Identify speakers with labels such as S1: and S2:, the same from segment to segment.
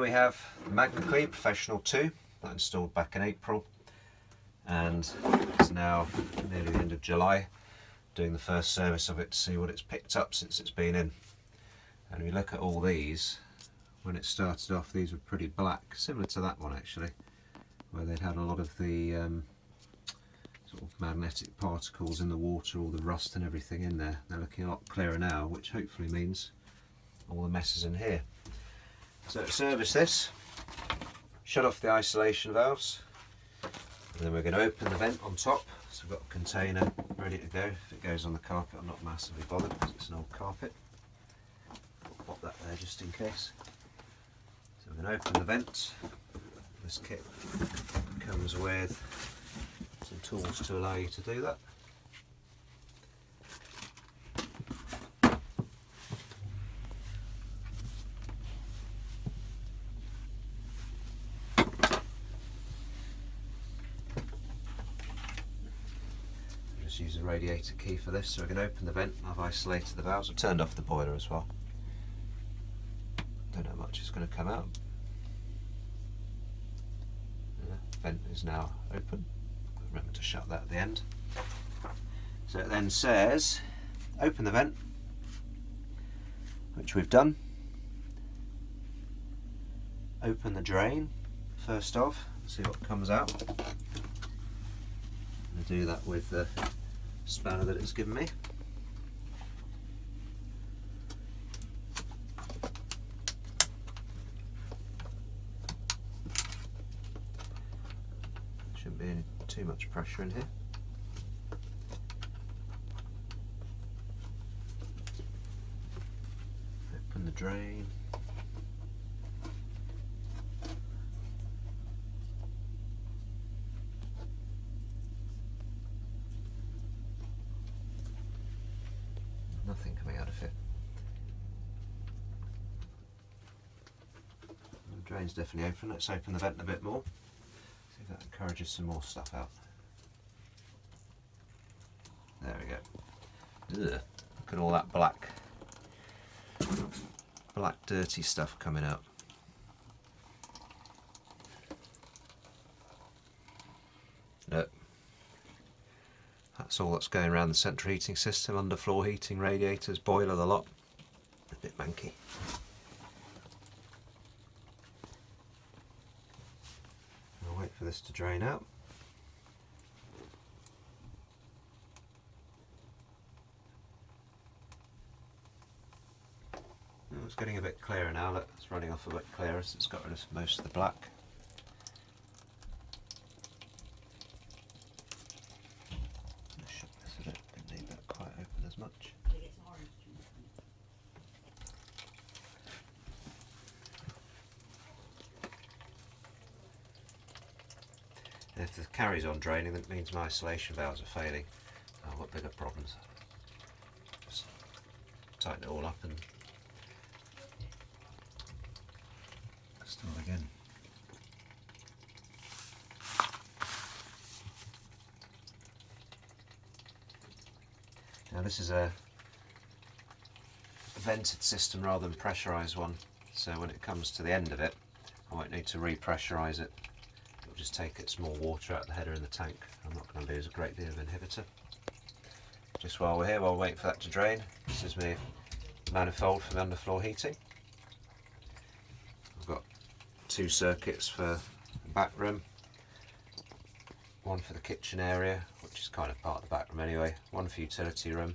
S1: we have the Magnaclean Professional 2 that I installed back in April, and it's now nearly the end of July, doing the first service of it to see what it's picked up since it's been in. And if you look at all these, when it started off these were pretty black, similar to that one actually, where they'd had a lot of the sort of magnetic particles in the water, all the rust and everything in there. They're looking a lot clearer now, which hopefully means all the mess is in here. So to service this, shut off the isolation valves, and then we're going to open the vent on top. So we've got a container ready to go. If it goes on the carpet, I'm not massively bothered because it's an old carpet. I'll pop that there just in case. So we're going to open the vent. This kit comes with some tools to allow you to do that. Just use a radiator key for this. So we're going to open the vent. I've isolated the valves. I've turned off the boiler as well. Don't know how much is going to come out. The vent is now open. Remember to shut that at the end. So it then says open the vent, which we've done. Open the drain first off, see what comes out. I'm going to do that with the spanner that it's given me. Shouldn't be any too much pressure in here. Open the drain. Nothing coming out of it. The drain's definitely open. Let's open the vent a bit more. See if that encourages some more stuff out. There we go. Ugh, look at all that black dirty stuff coming out. Look. That's all that's going around the central heating system, underfloor heating, radiators, boiler, the lot. A bit manky. I'll wait for this to drain out. Oh, it's getting a bit clearer now. Look, it's running off a bit clearer, so it's got rid of most of the black. If it carries on draining, that means my isolation valves are failing. I've got bigger problems. Just tighten it all up and start again. Now this is a vented system rather than pressurised one, so when it comes to the end of it, I won't need to repressurise it. It'll just take its more water out of the header in the tank. I'm not going to lose a great deal of inhibitor. Just while we're here, while we're waiting for that to drain, this is my manifold for the underfloor heating. I've got two circuits for the back room, one for the kitchen area, which is kind of part of the back room anyway, one for utility room,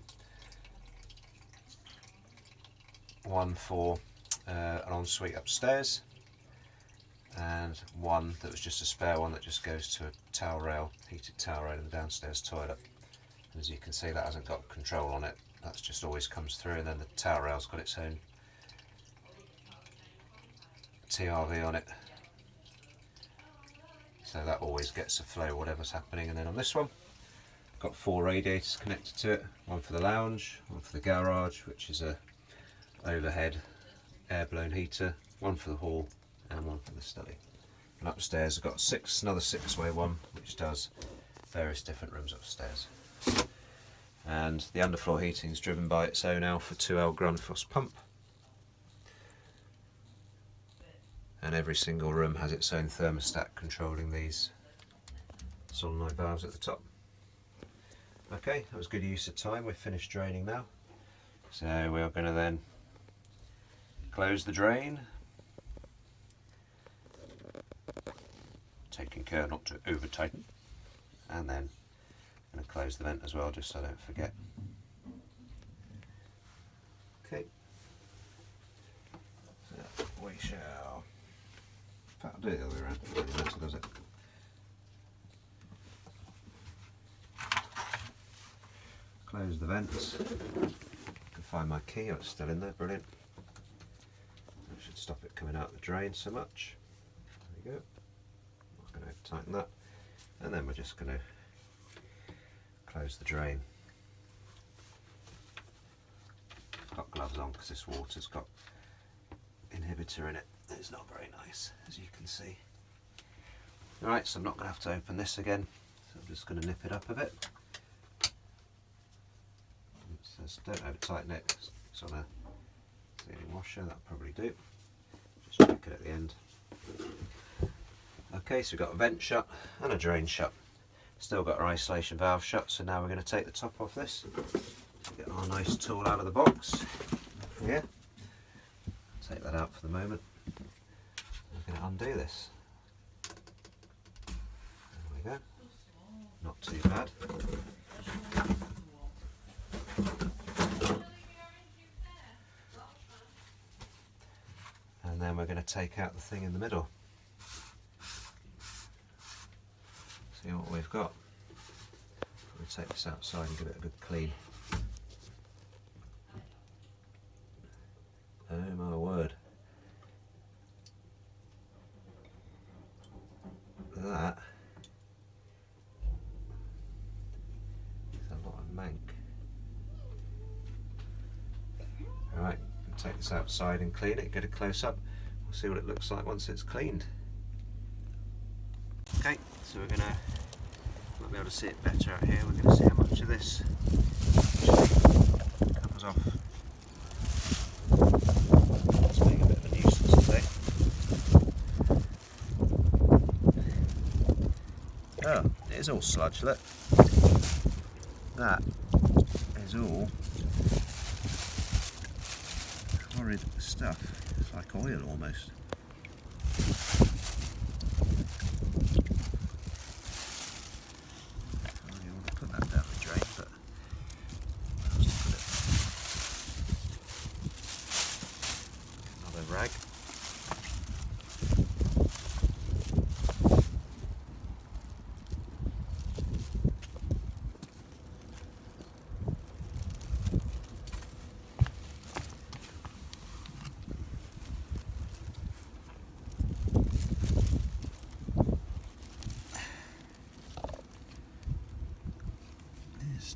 S1: one for an ensuite upstairs, and one that was just a spare one that just goes to a towel rail, heated towel rail in the downstairs toilet. And as you can see, that hasn't got control on it, that's just always comes through, and then the towel rail's got its own TRV on it, so that always gets a flow whatever's happening. And then on this one, I've got 4 radiators connected to it, one for the lounge, one for the garage, which is a overhead air blown heater, one for the hall and one for the study. And upstairs I've got another 6-way one which does various different rooms upstairs. And the underfloor heating is driven by its own Alpha 2L Grundfos pump, and every single room has its own thermostat controlling these solenoid valves at the top. Okay, that was good use of time. We've finished draining now, so we are going to then close the drain, taking care not to over tighten, and then I'm going to close the vent as well just so I don't forget. Okay, so we shall, in fact I'll do it the other way around, it doesn't matter, does it? Close the vents. I can find my key, oh, it's still in there, brilliant. That should stop it coming out the drain so much. There we go. I'm going to tighten that, and then we're just going to close the drain. I've got gloves on because this water's got inhibitor in it. It's not very nice, as you can see. Alright, so I'm not going to have to open this again, so I'm just going to nip it up a bit. It says don't over tighten it, it's on a cleaning washer, that'll probably do. Just check it at the end. Okay, so we've got a vent shut and a drain shut. Still got our isolation valve shut, so now we're going to take the top off this. Get our nice tool out of the box. Here. Take that out for the moment. We're going to undo this. There we go. Not too bad. And then we're going to take out the thing in the middle. See what we've got. We'll take this outside and give it a good clean. Oh my word. That is a lot of mank. Alright, we'll take this outside and clean it, get a close up. We'll see what it looks like once it's cleaned. Okay, so we're going to, might be able to see it better out here, we're going to see how much of this actually comes off. It's being a bit of a nuisance today. Oh, it is all sludge, look. That is all horrid stuff. It's like oil almost. You want to put that down the drain, but I'll just put it. Another rag.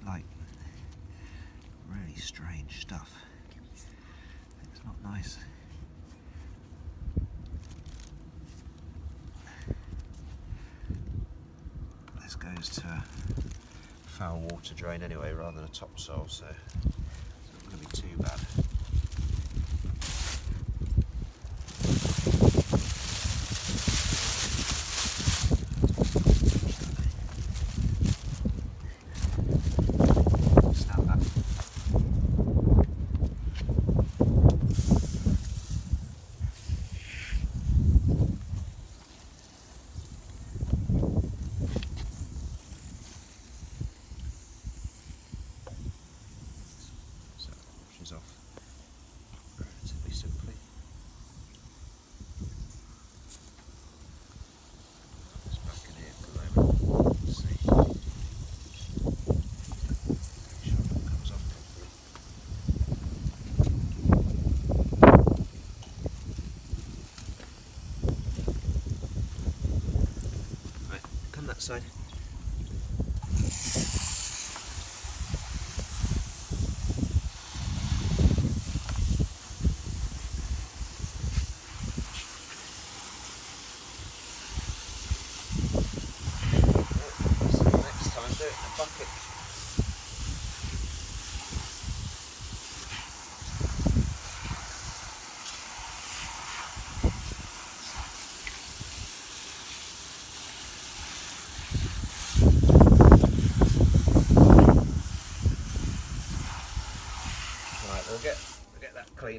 S1: Like really strange stuff. It's not nice. This goes to a foul water drain anyway rather than a topsoil, so it's not going to be too bad. Off relatively simply. It's back in here for the moment. Let's see. Make sure it comes off properly. Right, come that side. Bucket.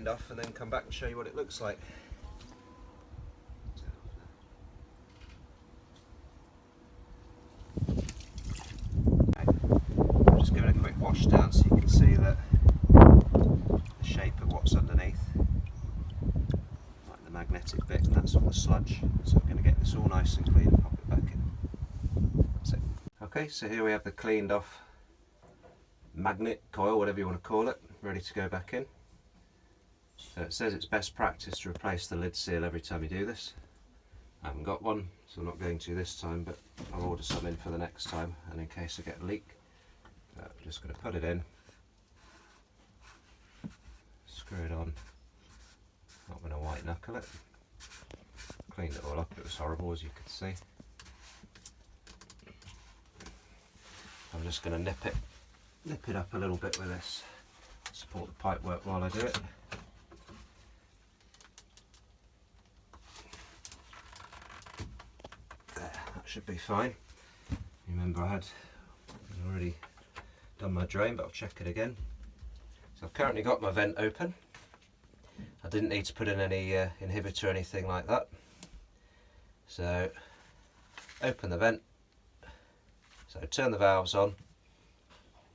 S1: cleaned off and then come back and show you what it looks like. I'm just giving it a quick wash down so you can see that the shape of what's underneath, like the magnetic bit, and that's all the sludge. So I'm going to get this all nice and clean and pop it back in. That's it. Okay, so here we have the cleaned off magnet coil, whatever you want to call it, ready to go back in. So it says it's best practice to replace the lid seal every time you do this. I haven't got one, so I'm not going to this time, but I'll order some in for the next time, and in case I get a leak. I'm just going to put it in, screw it on, not going to white knuckle it. Cleaned it all up, it was horrible as you could see. I'm just going to nip it up a little bit with this, support the pipe work while I do it. There, that should be fine. Remember I had already done my drain, but I'll check it again. So I've currently got my vent open. I didn't need to put in any inhibitor or anything like that. So open the vent, so turn the valves on,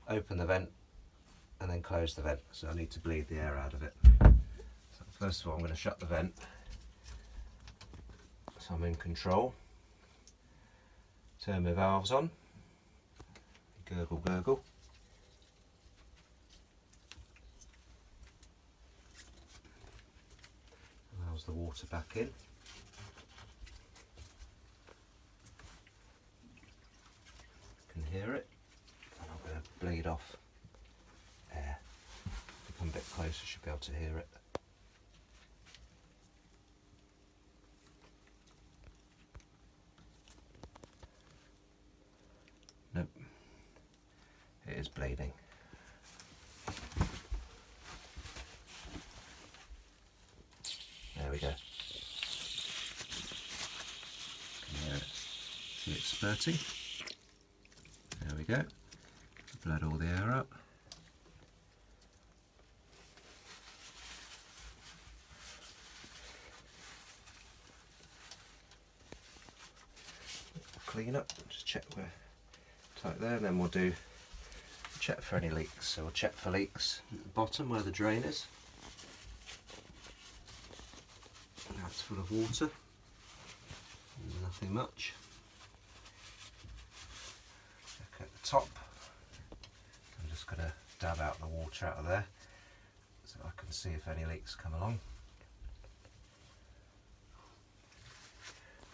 S1: open the vent and then close the vent, so I need to bleed the air out of it. So first of all I'm going to shut the vent so I'm in control. Turn my valves on, gurgle gurgle. Allows the water back in. You can hear it. And I'm going to bleed off air. If I come a bit closer, you should be able to hear it. Nope, it is bleeding. There we go. Can hear it. See it spurting. There we go. Bled all the air up. Clean up, just check where tight there, and then we'll do check for any leaks. So we'll check for leaks at the bottom where the drain is. Now it's full of water, nothing much. Check at the top. I'm just going to dab out the water out of there so I can see if any leaks come along.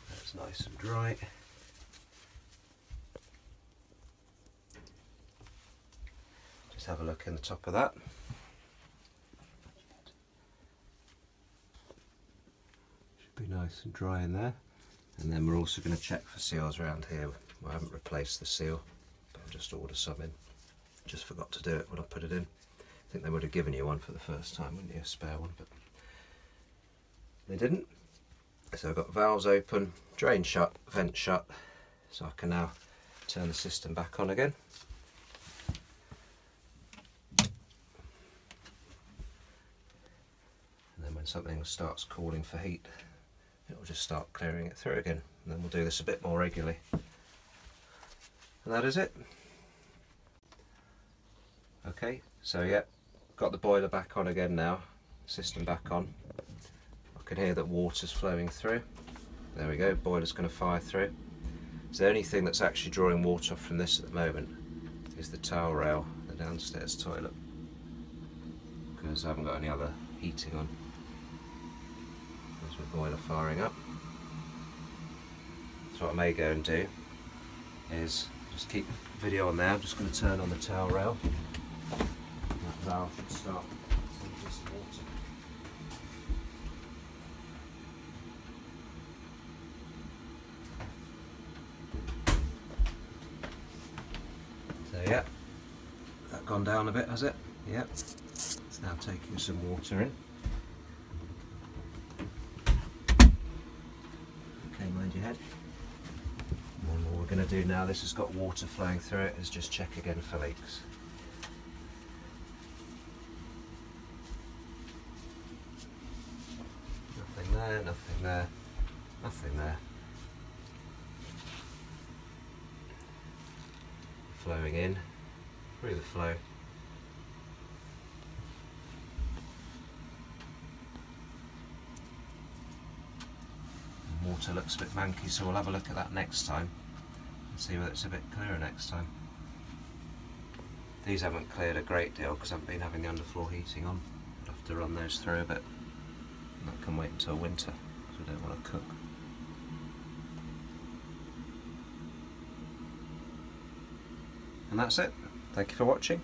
S1: That's nice and dry. Just have a look in the top of that. Should be nice and dry in there. And then we're also going to check for seals around here. I haven't replaced the seal, but I'll just order some in. Just forgot to do it when I put it in. I think they would have given you one for the first time, wouldn't you? A spare one, but they didn't. So I've got valves open, drain shut, vent shut, so I can now turn the system back on again. And then when something starts calling for heat, it will just start clearing it through again. And then we'll do this a bit more regularly. And that is it. Okay, so yeah, got the boiler back on again now, system back on. I can hear that water's flowing through. There we go, boiler's going to fire through. So the only thing that's actually drawing water from this at the moment is the towel rail, the downstairs toilet, because I haven't got any other heating on. There's my boiler firing up. So what I may go and do is just keep the video on there. I'm just going to turn on the towel rail. That valve should start sending some water. So yeah, that gone down a bit, has it? Yep. It's now taking some water in. Okay, mind your head. And then what we're going to do now, this has got water flowing through it, is just check again for leaks. No, nothing there. Nothing there. Flowing in through the flow. Water looks a bit manky, so we'll have a look at that next time and see whether it's a bit clearer next time. These haven't cleared a great deal because I haven't been having the underfloor heating on. I'll have to run those through a bit. And that can wait until winter because we don't want to cook. And that's it. Thank you for watching.